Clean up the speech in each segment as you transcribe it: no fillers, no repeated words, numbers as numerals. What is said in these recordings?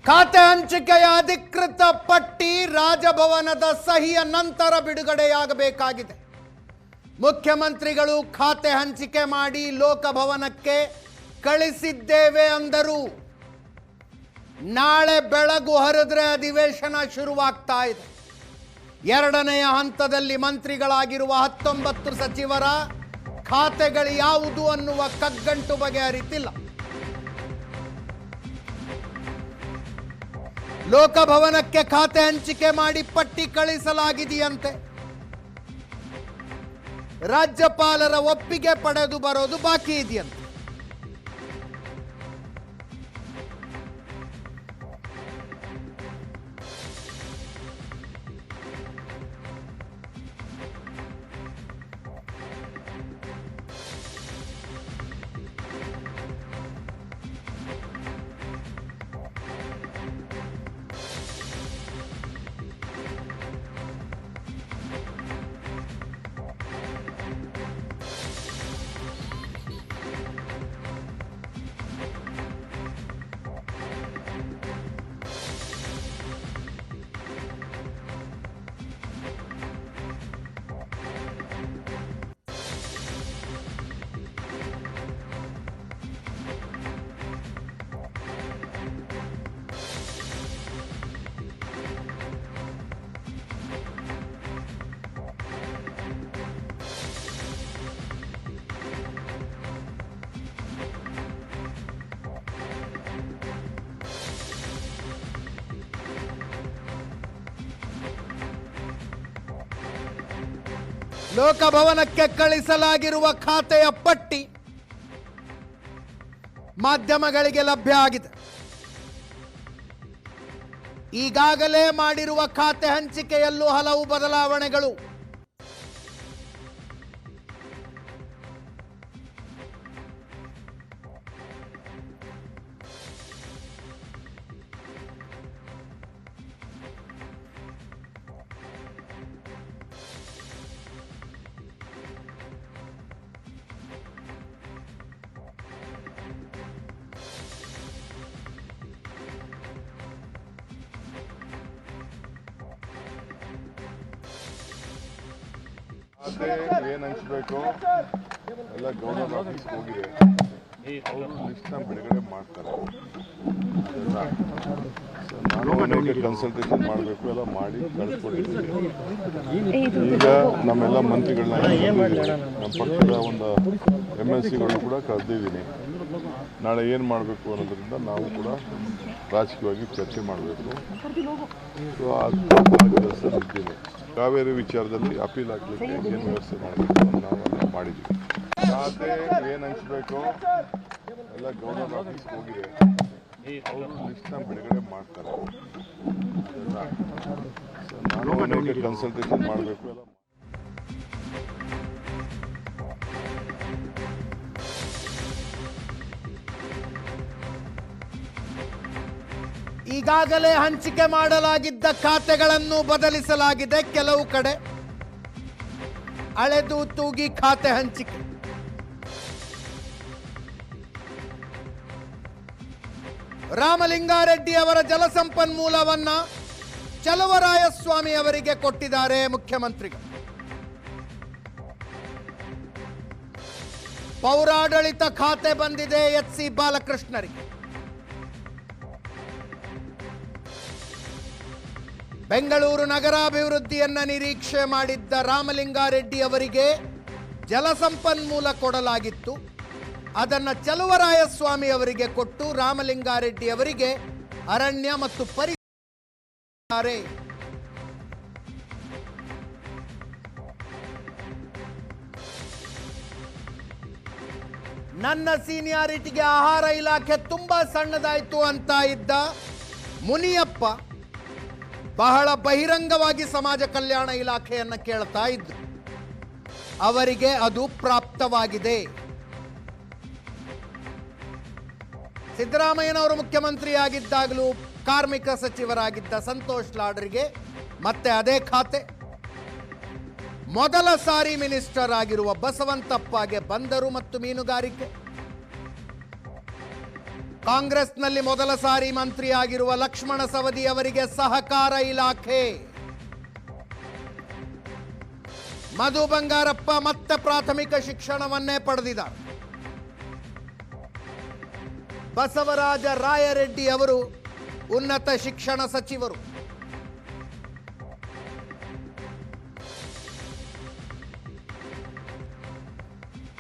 ಖಾತೆ ಹಂಚಿಕೆಯ ಅಧಿಕೃತ ಪಟ್ಟಿ ರಾಜಭವನದ ಸಹಿಯ ನಂತರ ಬಿಡುಗಡೆಯಾಗಬೇಕಾಗಿದೆ. ಮುಖ್ಯಮಂತ್ರಿಗಳು ಖಾತೆ ಹಂಚಿಕೆ ಮಾಡಿ ಲೋಕಭವನಕ್ಕೆ ಕಳಿಸಿದ್ದೇವೆ ಅಂದರು. ನಾಳೆ ಬೆಳಗು ಹರಿದ್ರೆ ಅಧಿವೇಶನ ಶುರುವಾಗ್ತಾ ಇದೆ. ಎರಡನೆಯ ಹಂತದಲ್ಲಿ ಮಂತ್ರಿಗಳಾಗಿರುವ 19 ಸಚಿವರ ಖಾತೆಗಳು ಯಾವುದು ಅನ್ನುವ ಕಗ್ಗಂಟು ಬಗೆಹರಿತಿಲ್ಲ. ಲೋಕಭವನಕ್ಕೆ ಖಾತೆ ಹಂಚಿಕೆ ಮಾಡಿ ಪಟ್ಟಿ ಕಳಿಸಲಾಗಿದೆಯಂತೆ. ರಾಜ್ಯಪಾಲರ ಒಪ್ಪಿಗೆ ಪಡೆದು ಬರೋದು ಬಾಕಿ ಇದೆಯಂತೆ. ಲೋಕಭವನಕ್ಕೆ ಕಳಿಸಲಾಗಿರುವ ಖಾತೆಯ ಪಟ್ಟಿ ಮಾಧ್ಯಮಗಳಿಗೆ ಲಭ್ಯ ಆಗಿದೆ. ಈಗಾಗಲೇ ಮಾಡಿರುವ ಖಾತೆ ಹಂಚಿಕೆಯಲ್ಲೂ ಹಲವು ಬದಲಾವಣೆಗಳು. ಏನು ಹಂಚಬೇಕು ಎಲ್ಲ ಗವರ್ನರ್ ಆಫೀಸ್ ಹೋಗಿದೆ. ಅವರು ಲಿಸ್ಟ್ನ ಬಿಡುಗಡೆ ಮಾಡ್ತಾರೆ. ನಾನು ಅನೇಕ ಕನ್ಸಲ್ಟೇಷನ್ ಮಾಡಬೇಕು, ಎಲ್ಲ ಮಾಡಿ ಕಳಿಸ್ಕೊಟ್ಟಿದ್ದೀನಿ. ಈಗ ನಮ್ಮೆಲ್ಲ ಮಂತ್ರಿಗಳನ್ನ ನಮ್ಮ ಪಕ್ಷದ ಒಂದು MLCಗಳು ಕೂಡ ಕರೆದಿದ್ದೀನಿ. ನಾಳೆ ಏನು ಮಾಡಬೇಕು ಅನ್ನೋದ್ರಿಂದ ನಾವು ಕೂಡ ರಾಜಕೀಯವಾಗಿ ಚರ್ಚೆ ಮಾಡಬೇಕು. ಸೊ ಇದ್ದೀನಿ. ಕಾವೇರಿ ವಿಚಾರದಲ್ಲಿ ಅಪೀಲ್ ಆಗಲಿಕ್ಕೆ ಏನು ವ್ಯವಸ್ಥೆ ಮಾಡಬೇಕು ನಾವೆಲ್ಲ ಮಾಡಿದ್ದೀವಿ. ಖಾತೆ ಏನು ಹಂಚಬೇಕು ಎಲ್ಲ ಗವರ್ನರ್ ಆಫೀಸ್ ಹೋಗಿದೆ. ಅವರು ಲಿಸ್ಟ್ನ ಬಿಡುಗಡೆ ಮಾಡ್ತಾರೆ. ನಾನು ಅನೇಕ ಕನ್ಸಲ್ಟೇಷನ್ ಮಾಡಬೇಕು, ಎಲ್ಲ ಈಗಾಗಲೇ ಹಂಚಿಕೆ ಮಾಡಲಾಗಿದ್ದ ಖಾತೆಗಳನ್ನು ಬದಲಿಸಲಾಗಿದೆ. ಕೆಲವು ಕಡೆ ಅಳೆದು ತೂಗಿ ಖಾತೆ ಹಂಚಿಕೆ. ರಾಮಲಿಂಗಾರೆಡ್ಡಿ ಅವರ ಜಲಸಂಪನ್ಮೂಲವನ್ನ ಚಲುವರಾಯಸ್ವಾಮಿ ಅವರಿಗೆ ಕೊಟ್ಟಿದ್ದಾರೆ ಮುಖ್ಯಮಂತ್ರಿಗಳು. ಪೌರಾಡಳಿತ ಖಾತೆ ಬಂದಿದೆ HC ಬಾಲಕೃಷ್ಣರಿಗೆ. ಬೆಂಗಳೂರು ನಗರಾಭಿವೃದ್ಧಿಯನ್ನ ನಿರೀಕ್ಷೆ ಮಾಡಿದ್ದ ರಾಮಲಿಂಗಾರೆಡ್ಡಿ ಅವರಿಗೆ ಜಲಸಂಪನ್ಮೂಲ ಕೊಡಲಾಗಿತ್ತು. ಅದನ್ನು ಚಲುವರಾಯಸ್ವಾಮಿ ಅವರಿಗೆ ಕೊಟ್ಟು ರಾಮಲಿಂಗಾರೆಡ್ಡಿ ಅವರಿಗೆ ಅರಣ್ಯ ಮತ್ತು ಪರಿಸರ. ನನ್ನ ಸೀನಿಯಾರಿಟಿಗೆ ಆಹಾರ ಇಲಾಖೆ ತುಂಬಾ ಸಣ್ಣದಾಯಿತು ಅಂತ ಇದ್ದ ಮುನಿಯಪ್ಪ ಬಹಳ ಬಹಿರಂಗವಾಗಿ ಸಮಾಜ ಕಲ್ಯಾಣ ಇಲಾಖೆಯನ್ನು ಕೇಳ್ತಾ ಇದ್ರು. ಅವರಿಗೆ ಅದು ಪ್ರಾಪ್ತವಾಗಿದೆ. ಸಿದ್ದರಾಮಯ್ಯನವರು ಮುಖ್ಯಮಂತ್ರಿಯಾಗಿದ್ದಾಗಲೂ ಕಾರ್ಮಿಕ ಸಚಿವರಾಗಿದ್ದ ಸಂತೋಷ್ ಲಾಡ್ರಿಗೆ ಮತ್ತೆ ಅದೇ ಖಾತೆ. ಮೊದಲ ಸಾರಿ ಮಿನಿಸ್ಟರ್ ಆಗಿರುವ ಬಸವಂತಪ್ಪಗೆ ಬಂದರು ಮತ್ತು ಮೀನುಗಾರಿಕೆ. ಕಾಂಗ್ರೆಸ್ನಲ್ಲಿ ಮೊದಲ ಸಾರಿ ಮಂತ್ರಿಯಾಗಿರುವ ಲಕ್ಷ್ಮಣ ಸವದಿ ಅವರಿಗೆ ಸಹಕಾರ ಇಲಾಖೆ. ಮಧು ಬಂಗಾರಪ್ಪ ಮತ್ತೆ ಪ್ರಾಥಮಿಕ ಶಿಕ್ಷಣವನ್ನೇ ಪಡೆದಿದ್ದಾರೆ. ಬಸವರಾಜ ರಾಯರೆಡ್ಡಿ ಅವರು ಉನ್ನತ ಶಿಕ್ಷಣ ಸಚಿವರು.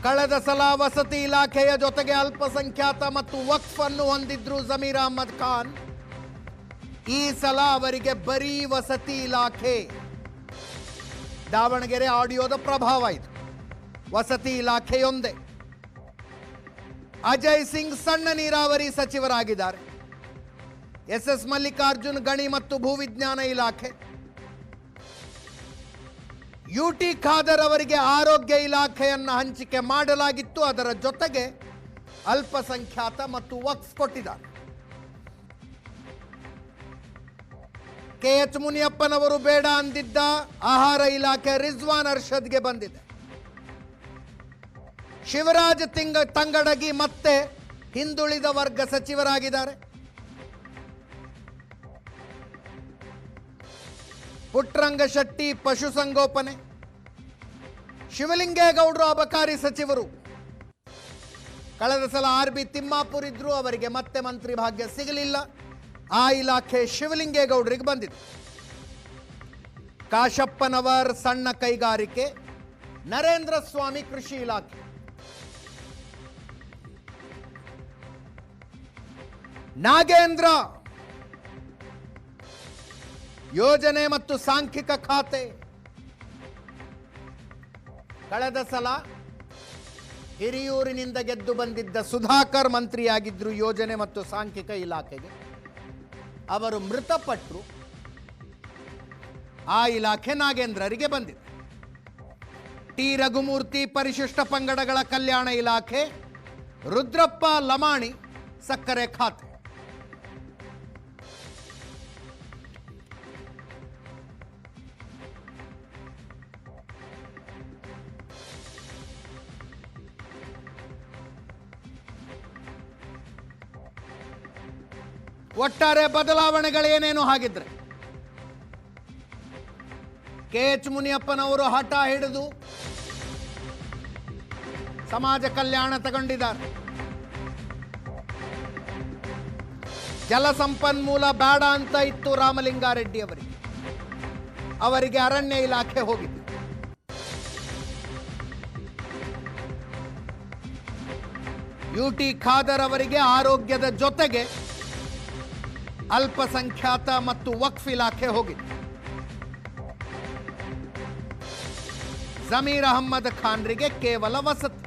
ಕಳೆದ ಸಲ ವಸತಿ ಇಲಾಖೆಯ ಜೊತೆಗೆ ಅಲ್ಪಸಂಖ್ಯಾತ ಮತ್ತು ವಕ್ಫ್ ಅನ್ನು ಹೊಂದಿದ್ರು ಜಮೀರ್ ಅಹಮದ್ ಖಾನ್. ಈ ಸಲ ಅವರಿಗೆ ಬರೀ ವಸತಿ ಇಲಾಖೆ. ದಾವಣಗೆರೆ ಆಡಿಯೋದ ಪ್ರಭಾವ ಇದು. ವಸತಿ ಇಲಾಖೆಯೊಂದೇ. ಅಜಯ್ ಸಿಂಗ್ ಸಣ್ಣ ನೀರಾವರಿ ಸಚಿವರಾಗಿದ್ದಾರೆ. ಎಸ್ ಮಲ್ಲಿಕಾರ್ಜುನ್ ಗಣಿ ಮತ್ತು ಭೂವಿಜ್ಞಾನ ಇಲಾಖೆ. ಯುಟಿ ಖಾದರ್ ಅವರಿಗೆ ಆರೋಗ್ಯ ಇಲಾಖೆಯನ್ನು ಹಂಚಿಕೆ ಮಾಡಲಾಗಿತ್ತು. ಅದರ ಜೊತೆಗೆ ಅಲ್ಪಸಂಖ್ಯಾತ ಮತ್ತು ವಕ್ಫ್ ಕೊಟ್ಟಿದ್ದಾರೆ. KH ಮುನಿಯಪ್ಪನವರು ಬೇಡ ಅಂದಿದ್ದ ಆಹಾರ ಇಲಾಖೆ ರಿಜ್ವಾನ್ ಅರ್ಷದ್ಗೆ ಬಂದಿದೆ. ಶಿವರಾಜ್ ತಂಗಡಗಿ ಮತ್ತೆ ಹಿಂದುಳಿದ ವರ್ಗ ಸಚಿವರಾಗಿದ್ದಾರೆ. ಪುಟ್ಟರಂಗ ಶೆಟ್ಟಿ ಪಶುಸಂಗೋಪನೆ. ಶಿವಲಿಂಗೇಗೌಡರು ಅಬಕಾರಿ ಸಚಿವರು. ಕಳೆದ ಸಲ RB ತಿಮ್ಮಾಪುರ್ ಇದ್ರು, ಅವರಿಗೆ ಮತ್ತೆ ಮಂತ್ರಿ ಭಾಗ್ಯ ಸಿಗಲಿಲ್ಲ. ಆ ಇಲಾಖೆ ಶಿವಲಿಂಗೇಗೌಡರಿಗೆ ಬಂದಿದೆ. ಕಾಶಪ್ಪನವರ್ ಸಣ್ಣ ಕೈಗಾರಿಕೆ. ನರೇಂದ್ರ ಸ್ವಾಮಿ ಕೃಷಿ ಇಲಾಖೆ. ನಾಗೇಂದ್ರ ಯೋಜನೆ ಮತ್ತು ಸಾಂಖ್ಯಿಕ ಖಾತೆ. ಕಳೆದ ಸಲ ಹಿರಿಯೂರಿನಿಂದ ಗೆದ್ದು ಬಂದಿದ್ದ ಸುಧಾಕರ್ ಮಂತ್ರಿಯಾಗಿದ್ದರು ಯೋಜನೆ ಮತ್ತು ಸಾಂಖ್ಯಿಕ ಇಲಾಖೆಗೆ. ಅವರು ಮೃತಪಟ್ಟರು. ಆ ಇಲಾಖೆ ನಾಗೇಂದ್ರರಿಗೆ ಬಂದಿದೆ. ಟಿ ರಘುಮೂರ್ತಿ ಪರಿಶಿಷ್ಟ ಪಂಗಡಗಳ ಕಲ್ಯಾಣ ಇಲಾಖೆ. ರುದ್ರಪ್ಪ ಲಮಾಣಿ ಸಕ್ಕರೆ ಖಾತೆ. ಒಟ್ಟಾರೆ ಬದಲಾವಣೆಗಳೇನೇನು ಹಾಗಿದ್ರೆ KH ಮುನಿಯಪ್ಪನವರು ಹಠ ಹಿಡಿದು ಸಮಾಜ ಕಲ್ಯಾಣ ತಗೊಂಡಿದ್ದಾರೆ. ಜಲಸಂಪನ್ಮೂಲ ಬೇಡ ಅಂತ ಇತ್ತು ರಾಮಲಿಂಗಾರೆಡ್ಡಿ ಅವರಿಗೆ ಅರಣ್ಯ ಇಲಾಖೆ ಹೋಗಿದೆ. ಯುಟಿ ಖಾದರ್ ಅವರಿಗೆ ಆರೋಗ್ಯದ ಜೊತೆಗೆ ಅಲ್ಪಸಂಖ್ಯಾತ ಮತ್ತು ವಕ್ಫ್ ಇಲಾಖೆ ಹೋಗಿದೆ. ಜಮೀರ್ ಅಹಮ್ಮದ್ ಖಾನ್ರಿಗೆ ಕೇವಲ ವಸತಿ.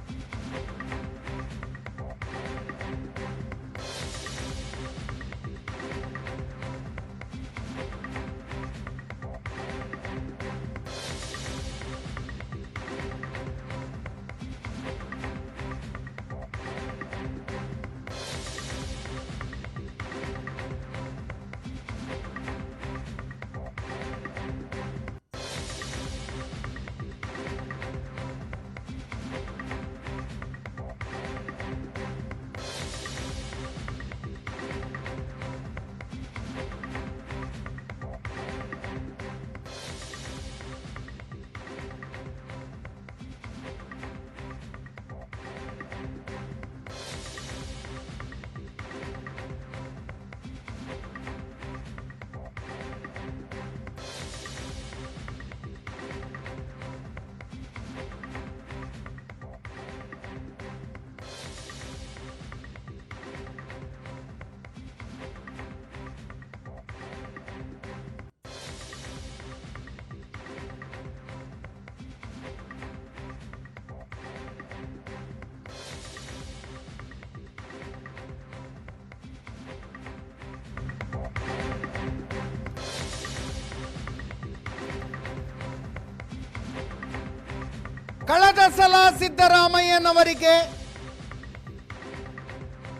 ಕಳೆದ ಸಲ ಸಿದ್ದರಾಮಯ್ಯನವರಿಗೆ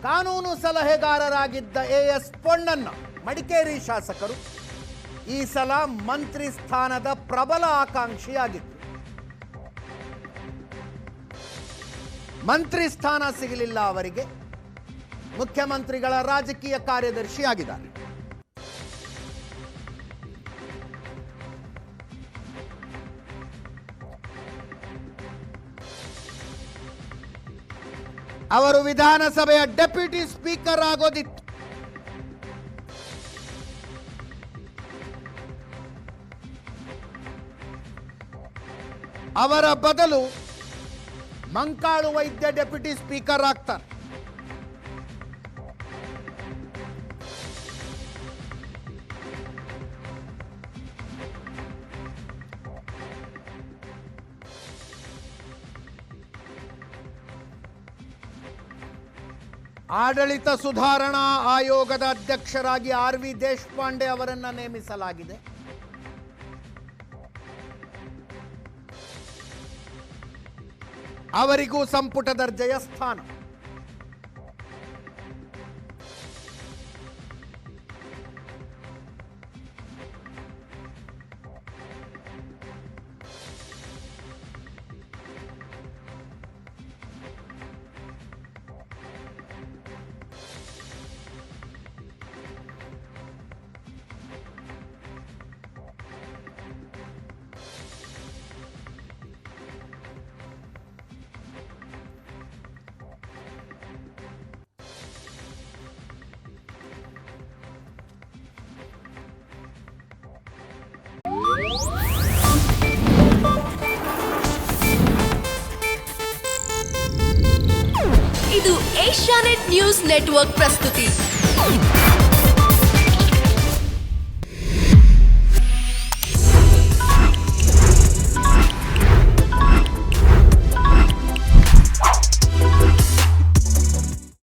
ಕಾನೂನು ಸಲಹೆಗಾರರಾಗಿದ್ದ AS ಪೊನ್ನಣ್ಣ ಮಡಿಕೇರಿ ಶಾಸಕರು ಈ ಸಲ ಮಂತ್ರಿ ಸ್ಥಾನದ ಪ್ರಬಲ ಆಕಾಂಕ್ಷಿಯಾಗಿದ್ದರು. ಮಂತ್ರಿ ಸ್ಥಾನ ಸಿಗಲಿಲ್ಲ ಅವರಿಗೆ. ಮುಖ್ಯಮಂತ್ರಿಗಳ ರಾಜಕೀಯ ಕಾರ್ಯದರ್ಶಿಯಾಗಿದ್ದಾರೆ. ಅವರು ವಿಧಾನಸಭೆಯ ಡೆಪ್ಯೂಟಿ ಸ್ಪೀಕರ್ ಆಗೋದಿತ್ತು. ಅವರ ಬದಲು ಮಂಕಾಳು ವೈದ್ಯ ಡೆಪ್ಯೂಟಿ ಸ್ಪೀಕರ್ ಆಗ್ತಾರೆ. ಆಡಳಿತ ಸುಧಾರಣಾ ಆಯೋಗದ ಅಧ್ಯಕ್ಷರಾಗಿ ಆರ್.ವಿ. ದೇಶಪಾಂಡೆ ಅವರನ್ನು ನೇಮಿಸಲಾಗಿದೆ. ಅವರಿಗೂ ಸಂಪುಟ ದರ್ಜೆಯ ಸ್ಥಾನ. ಇದು ಏಷ್ಯಾನೆಟ್ ನ್ಯೂಸ್ ನೆಟ್ವರ್ಕ್ ಪ್ರಸ್ತುತಿ.